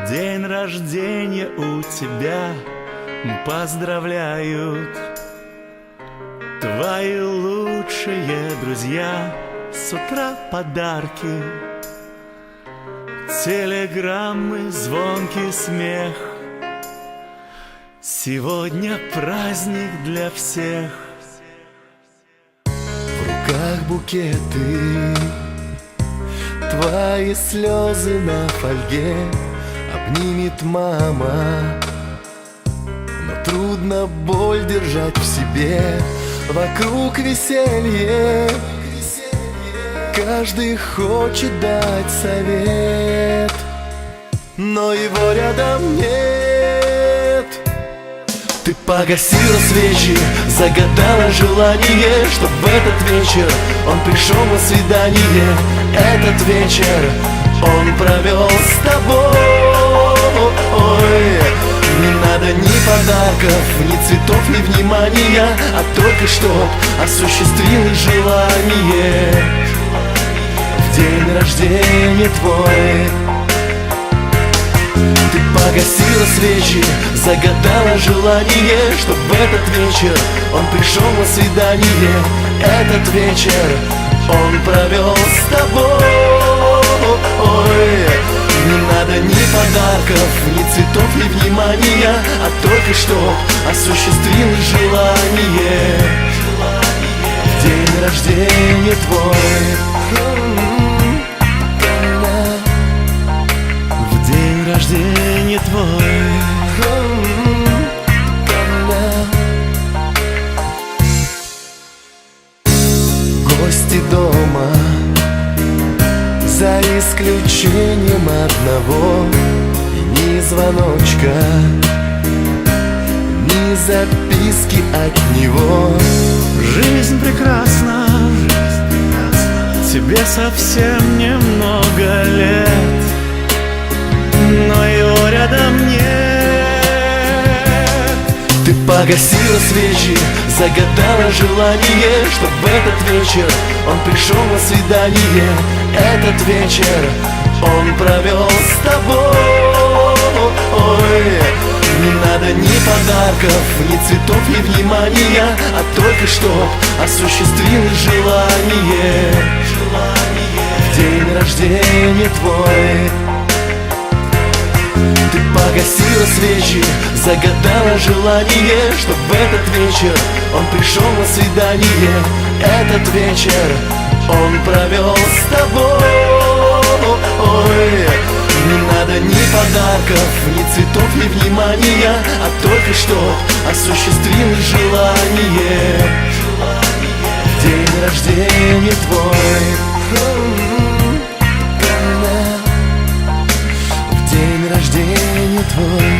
День рождения у тебя поздравляют твои лучшие друзья. С утра подарки, телеграммы, звонкий смех. Сегодня праздник для всех. В руках букеты, твои слезы на фольге обнимет мама. Но трудно боль держать в себе. Вокруг веселье, каждый хочет дать совет, но его рядом нет. Ты погасила свечи, загадала желание, чтоб в этот вечер он пришел на свидание. Этот вечер он провел с тобой. Не надо ни подарков, ни цветов, ни внимания, а только чтоб осуществилось желание. В день рождения твой ты погасила свечи, загадала желание, чтоб в этот вечер он пришел на свидание. Этот вечер он провел с тобой. Не надо ни подарков, ни цветов, ни внимания, а только чтоб осуществилось желание. В день рождения твой, в день рождения твой. Гости дома, за исключением одного. И ни звоночка, ни записки от него. Жизнь прекрасна, тебе совсем немного лет, но его рядом нет. Ты погасила свечи, загадала желание, чтоб в этот вечер он пришел на свидание. Этот вечер он провел с тобой. Не надо ни подарков, ни цветов, ни внимания, а только чтоб осуществилось желание. В день рождения твой ты погасила свечи, загадала желание, чтоб в этот вечер он пришел на свидание. Этот вечер он провел с тобой. Не надо ни подарков, ни цветов, ни внимания, а только чтоб осуществилось желание. В день рождения твой, в день рождения твой,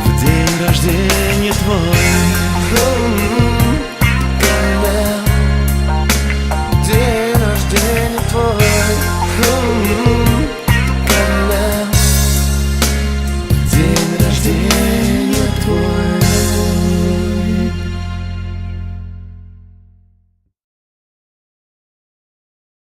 в день рождения.